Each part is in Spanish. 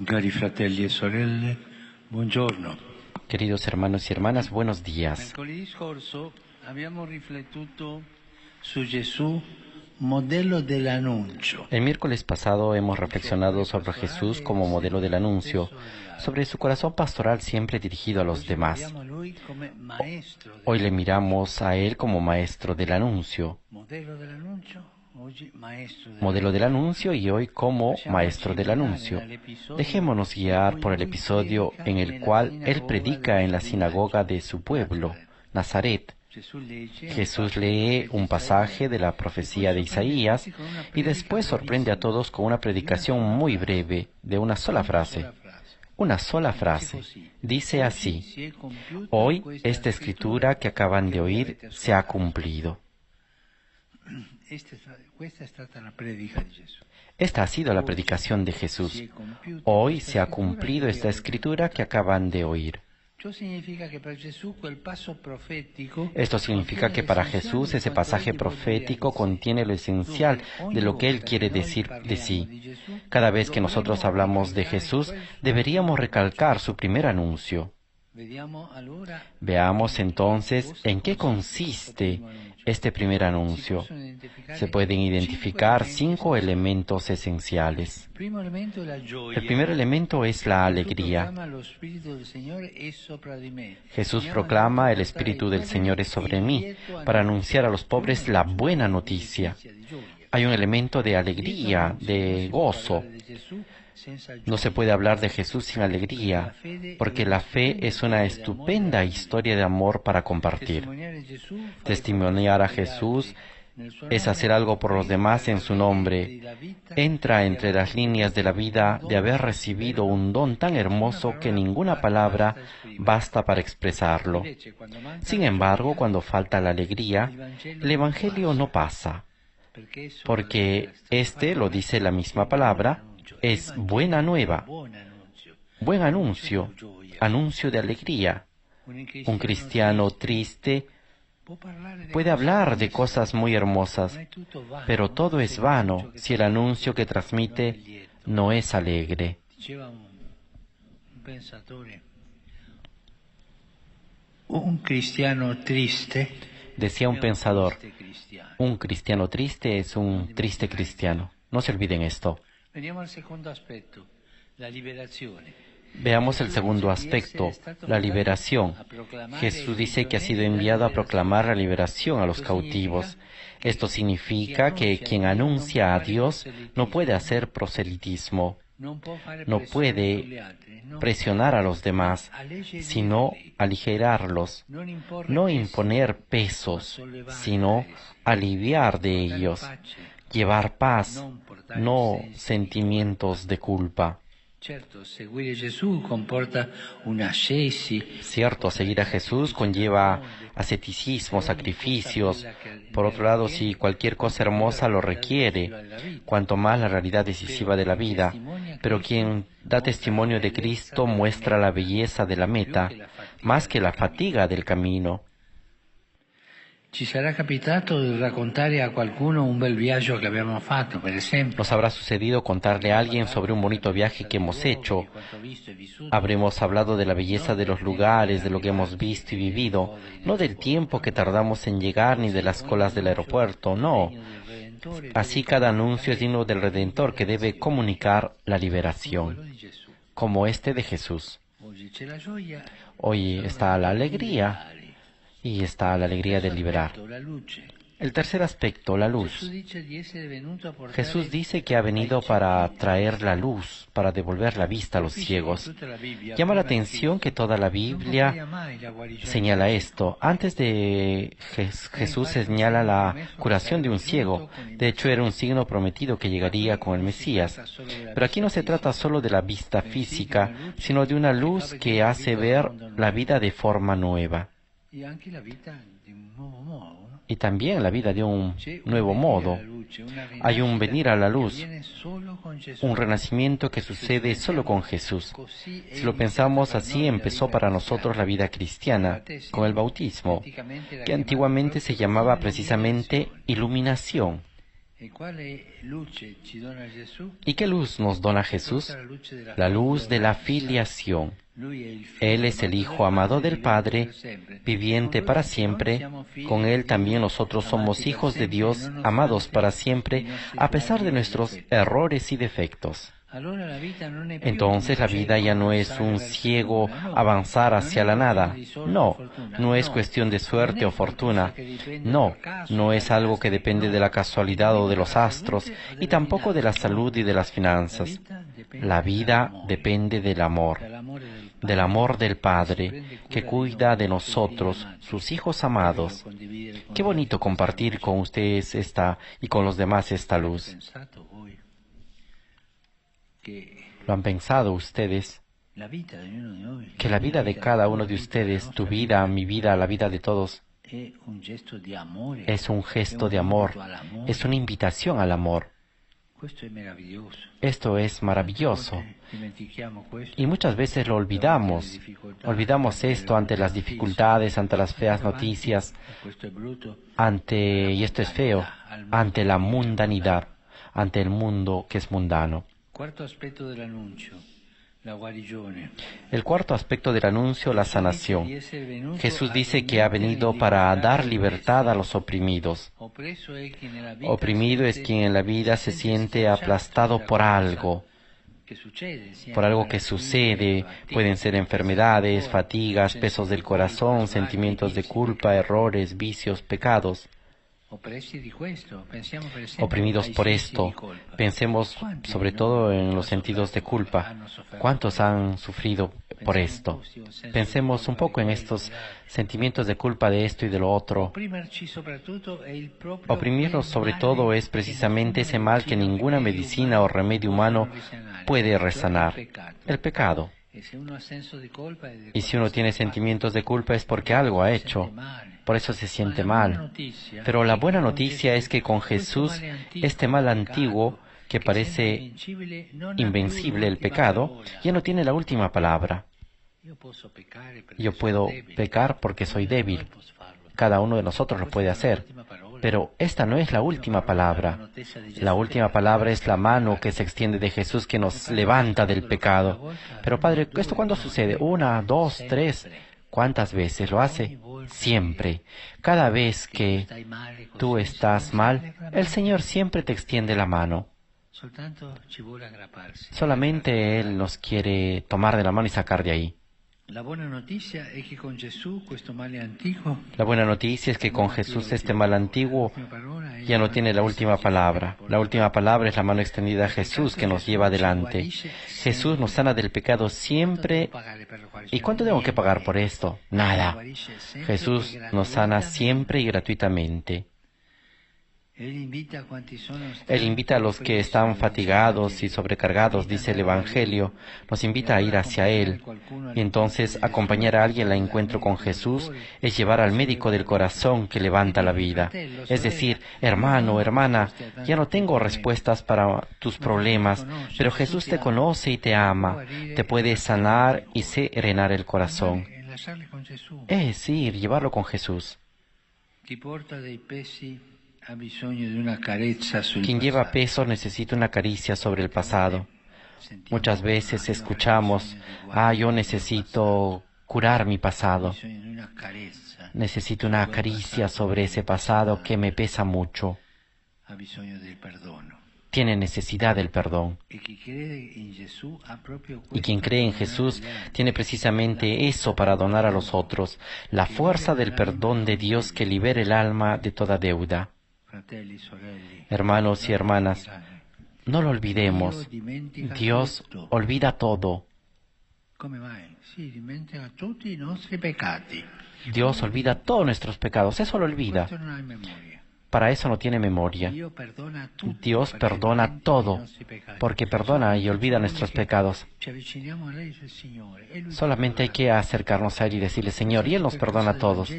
Cari fratelli e sorelle, buongiorno. Queridos hermanos y hermanas, buenos días. Mercoledì scorso abbiamo riflettuto su Gesù, modello dell'annuncio. El miércoles pasado hemos reflexionado sobre Jesús como modelo del anuncio, sobre su corazón pastoral siempre dirigido a los demás. Hoy le miramos a Él como maestro del anuncio. Modelo del anuncio y hoy como maestro del anuncio. Dejémonos guiar por el episodio en el cual Él predica en la sinagoga de su pueblo, Nazaret. Jesús lee un pasaje de la profecía de Isaías y después sorprende a todos con una predicación muy breve de una sola frase. Una sola frase. Dice así: hoy esta escritura que acaban de oír se ha cumplido. Esta ha sido la predicación de Jesús. Hoy se ha cumplido esta escritura que acaban de oír. Esto significa que para Jesús ese pasaje profético contiene lo esencial de lo que Él quiere decir de sí. Cada vez que nosotros hablamos de Jesús, deberíamos recalcar su primer anuncio. Veamos entonces en qué consiste este primer anuncio. Se pueden identificar 5 elementos esenciales. El primer elemento es la alegría. Jesús proclama: el Espíritu del Señor es sobre mí, para anunciar a los pobres la buena noticia. Hay un elemento de alegría, de gozo. No se puede hablar de Jesús sin alegría, porque la fe es una estupenda historia de amor para compartir. Testimoniar a Jesús es hacer algo por los demás en su nombre. Entra entre las líneas de la vida de haber recibido un don tan hermoso que ninguna palabra basta para expresarlo. Sin embargo, cuando falta la alegría, el Evangelio no pasa, porque este, lo dice la misma palabra, es buena nueva, buen anuncio, anuncio de alegría. Un cristiano triste puede hablar de cosas muy hermosas, pero todo es vano si el anuncio que transmite no es alegre. Un cristiano triste, decía un pensador, un cristiano triste es un triste cristiano. No se olviden esto. Veamos el segundo aspecto, la liberación. Jesús dice que ha sido enviado a proclamar la liberación a los cautivos. Esto significa que quien anuncia a Dios no puede hacer proselitismo, no puede presionar a los demás, sino aligerarlos, no imponer pesos, sino aliviar de ellos, llevar paz, no sentimientos de culpa. Cierto, seguir a Jesús conlleva asceticismo, sacrificios. Por otro lado, si cualquier cosa hermosa lo requiere, cuanto más la realidad decisiva de la vida. Pero quien da testimonio de Cristo muestra la belleza de la meta, más que la fatiga del camino. Ci sarà capitato di raccontare a qualcuno un bel viaggio che abbiamo fatto, per esempio. Nos habrá sucedido contarle a alguien sobre un bonito viaje que hemos hecho. Habremos hablado de la belleza de los lugares, de lo que hemos visto y vivido, no del tiempo que tardamos en llegar ni de las colas del aeropuerto, no. Así cada anuncio es digno del Redentor que debe comunicar la liberación, como este de Jesús. Hoy está la alegría. Y está la alegría de liberar. El tercer aspecto, la luz. Jesús dice que ha venido para traer la luz, para devolver la vista a los ciegos. Llama la atención que toda la Biblia señala esto. Antes de Jesús señala la curación de un ciego. De hecho, era un signo prometido que llegaría con el Mesías. Pero aquí no se trata solo de la vista física, sino de una luz que hace ver la vida de forma nueva. Y también la vida de un nuevo modo. Hay un venir a la luz, un renacimiento que sucede solo con Jesús. Si lo pensamos así, empezó para nosotros la vida cristiana, con el bautismo, que antiguamente se llamaba precisamente iluminación. ¿Y qué luz nos dona Jesús? La luz de la filiación. Él es el Hijo amado del Padre, viviente para siempre. Con Él también nosotros somos hijos de Dios, amados para siempre, a pesar de nuestros errores y defectos. Entonces la vida ya no es un ciego avanzar hacia la nada. No, no es cuestión de suerte o fortuna. No, no es algo que depende de la casualidad o de los astros, y tampoco de la salud y de las finanzas. La vida depende del amor del Padre, que cuida de nosotros, sus hijos amados. Qué bonito compartir con ustedes y con los demás esta luz. ¿Lo han pensado ustedes? Que la vida de cada uno de ustedes, tu vida, mi vida, la vida de todos, es un gesto de amor, es una invitación al amor. Esto es maravilloso. Y muchas veces lo olvidamos. Olvidamos esto ante las dificultades, ante las feas noticias, y esto es feo, ante la mundanidad, ante el mundo que es mundano. El cuarto aspecto del anuncio, la sanación. Jesús dice que ha venido para dar libertad a los oprimidos. Oprimido es quien en la vida se siente aplastado por algo que sucede. Pueden ser enfermedades, fatigas, pesos del corazón, sentimientos de culpa, errores, vicios, pecados. Oprimidos por esto, pensemos sobre todo en los sentidos de culpa. ¿Cuántos han sufrido por esto? Pensemos un poco en estos sentimientos de culpa de esto y de lo otro. Oprimirnos sobre todo es precisamente ese mal que ninguna medicina o remedio humano puede resanar, el pecado. Y si uno tiene sentimientos de culpa es porque algo ha hecho. Por eso se siente mal. Pero la buena noticia es que con Jesús, este mal antiguo, que parece invencible, el pecado, ya no tiene la última palabra. Yo puedo pecar porque soy débil. Cada uno de nosotros lo puede hacer. Pero esta no es la última palabra. La última palabra es la mano que se extiende de Jesús, que nos levanta del pecado. Pero Padre, ¿esto cuándo sucede? 1, 2, 3. ¿Cuántas veces lo hace? Siempre. Cada vez que tú estás mal, el Señor siempre te extiende la mano. Solamente Él nos quiere tomar de la mano y sacar de ahí. La buena noticia es que con Jesús este mal antiguo ya no tiene la última palabra. La última palabra es la mano extendida a Jesús que nos lleva adelante. Jesús nos sana del pecado siempre. ¿Y cuánto tengo que pagar por esto? Nada. Jesús nos sana siempre y gratuitamente. Él invita a los que están fatigados y sobrecargados, dice el Evangelio, nos invita a ir hacia Él. Y entonces acompañar a alguien al encuentro con Jesús es llevar al médico del corazón que levanta la vida. Es decir, hermano, hermana, ya no tengo respuestas para tus problemas, pero Jesús te conoce y te ama, te puede sanar y serenar el corazón. Es ir, llevarlo con Jesús. Quien lleva peso necesita una caricia sobre el pasado. Muchas veces escuchamos, yo necesito curar mi pasado. Necesito una caricia sobre ese pasado que me pesa mucho. Tiene necesidad del perdón. Y quien cree en Jesús tiene precisamente eso para donar a los otros, la fuerza del perdón de Dios que libera el alma de toda deuda. Hermanos y hermanas, no lo olvidemos. Dios olvida todo. Dios olvida todos nuestros pecados. Eso lo olvida. Para eso no tiene memoria. Dios perdona todo, porque perdona y olvida nuestros pecados. Solamente hay que acercarnos a Él y decirle, Señor, y Él nos perdona a todos.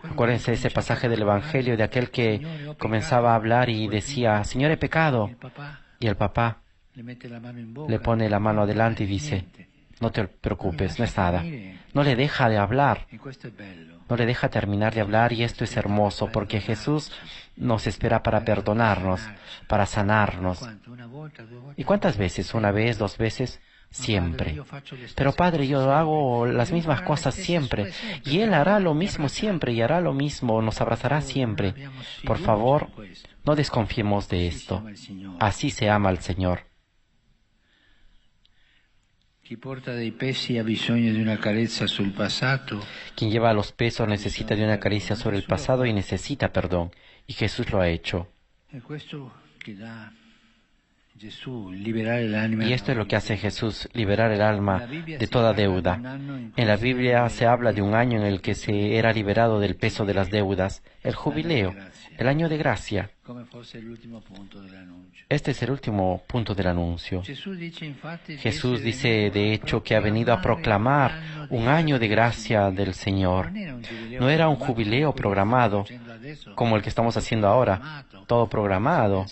Acuérdense ese pasaje del Evangelio de aquel que comenzaba a hablar y decía, Señor, he pecado. Y el papá le pone la mano adelante y dice, No te preocupes, no es nada. No le deja de hablar. No le deja terminar de hablar y esto es hermoso porque Jesús nos espera para perdonarnos, para sanarnos. ¿Y cuántas veces? ¿Una vez, dos veces? Siempre. Pero Padre, yo hago las mismas cosas siempre y Él hará lo mismo siempre y hará lo mismo, nos abrazará siempre. Por favor, no desconfiemos de esto. Así se ama al Señor. Quien lleva los pesos necesita de una caricia sobre el pasado y necesita perdón. Y Jesús lo ha hecho. Y esto es lo que hace Jesús, liberar el alma de toda deuda. En la Biblia se habla de un año en el que se era liberado del peso de las deudas, el jubileo, el año de gracia. Este es el último punto del anuncio. Jesús dice, de hecho, que ha venido a proclamar un año de gracia del Señor. No era un jubileo programado, como el que estamos haciendo ahora, todo programado,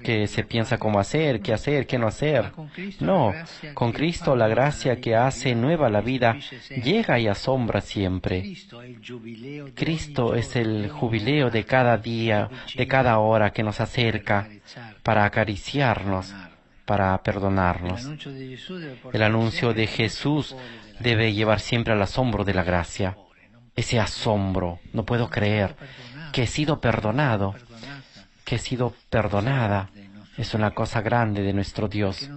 que se piensa cómo hacer, qué no hacer. No, con Cristo la gracia que hace nueva la vida llega y asombra siempre. Cristo es el jubileo de cada día, de cada hora que nos acerca para acariciarnos, para perdonarnos. El anuncio de Jesús debe llevar siempre al asombro de la gracia. Ese asombro, no puedo creer que he sido perdonado, que he sido perdonada. Es una cosa grande de nuestro Dios,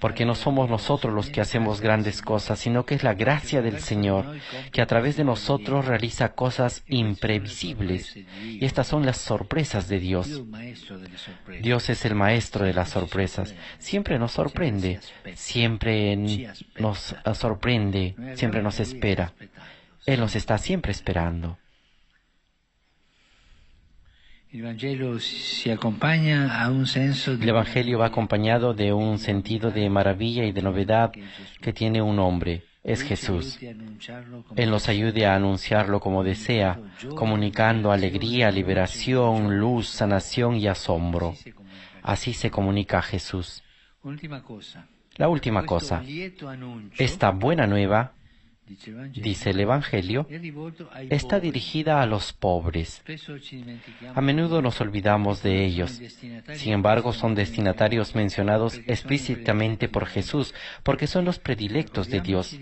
porque no somos nosotros los que hacemos grandes cosas, sino que es la gracia del Señor, que a través de nosotros realiza cosas imprevisibles. Y estas son las sorpresas de Dios. Dios es el maestro de las sorpresas. Siempre nos sorprende, siempre nos sorprende, siempre nos espera. Él nos está siempre esperando. El Evangelio va acompañado de un sentido de maravilla y de novedad que tiene un nombre, es Jesús. Él nos ayude a anunciarlo como desea, comunicando alegría, liberación, luz, sanación y asombro. Así se comunica a Jesús. La última cosa, esta buena nueva, dice el Evangelio, está dirigida a los pobres. A menudo nos olvidamos de ellos. Sin embargo, son destinatarios mencionados explícitamente por Jesús, porque son los predilectos de Dios.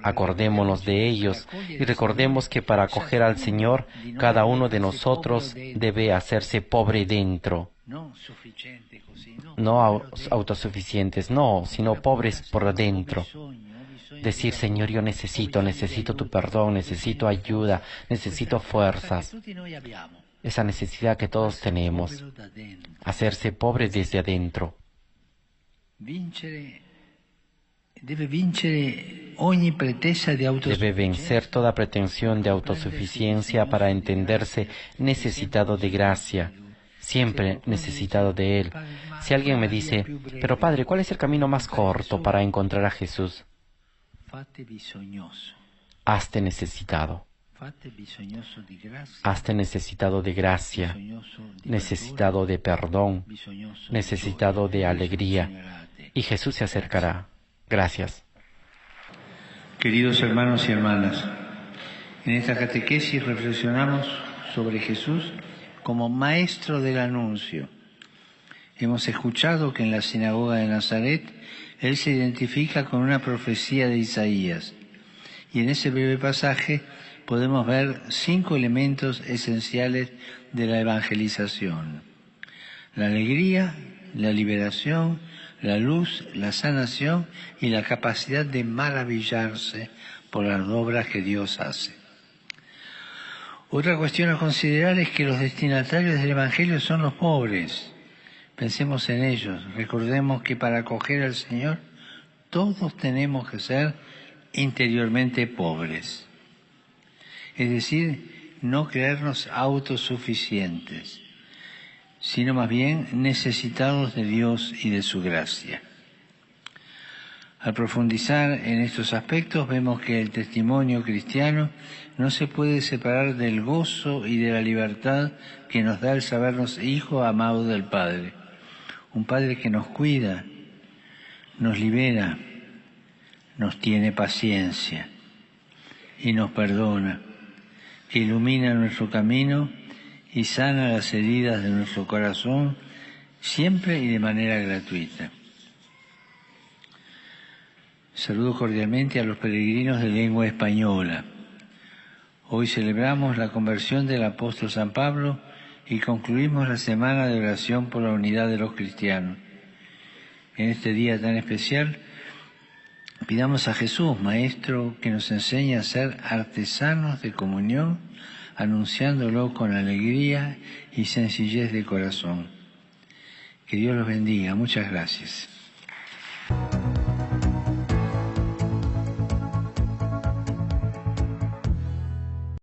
Acordémonos de ellos y recordemos que para acoger al Señor, cada uno de nosotros debe hacerse pobre dentro. No autosuficientes, no, sino pobres por dentro. Decir, Señor, yo necesito tu perdón, necesito ayuda, necesito fuerzas. Esa necesidad que todos tenemos. Hacerse pobre desde adentro. Debe vencer toda pretensión de autosuficiencia para entenderse necesitado de gracia, siempre necesitado de Él. Si alguien me dice, pero Padre, ¿cuál es el camino más corto para encontrar a Jesús? Hazte necesitado. Hazte necesitado de gracia, necesitado de perdón, necesitado de alegría. Y Jesús se acercará. Gracias. Queridos hermanos y hermanas, en esta catequesis reflexionamos sobre Jesús como maestro del anuncio. Hemos escuchado que en la sinagoga de Nazaret Él se identifica con una profecía de Isaías. Y en ese breve pasaje podemos ver 5 elementos esenciales de la evangelización: la alegría, la liberación, la luz, la sanación y la capacidad de maravillarse por las obras que Dios hace. Otra cuestión a considerar es que los destinatarios del Evangelio son los pobres. Pensemos en ellos. Recordemos que para acoger al Señor todos tenemos que ser interiormente pobres. Es decir, no creernos autosuficientes, sino más bien necesitados de Dios y de su gracia. Al profundizar en estos aspectos vemos que el testimonio cristiano no se puede separar del gozo y de la libertad que nos da el sabernos hijos amados del Padre. Un Padre que nos cuida, nos libera, nos tiene paciencia y nos perdona, que ilumina nuestro camino y sana las heridas de nuestro corazón, siempre y de manera gratuita. Saludo cordialmente a los peregrinos de lengua española. Hoy celebramos la conversión del apóstol San Pablo y concluimos la semana de oración por la unidad de los cristianos. En este día tan especial, pidamos a Jesús, Maestro, que nos enseñe a ser artesanos de comunión, anunciándolo con alegría y sencillez de corazón. Que Dios los bendiga. Muchas gracias.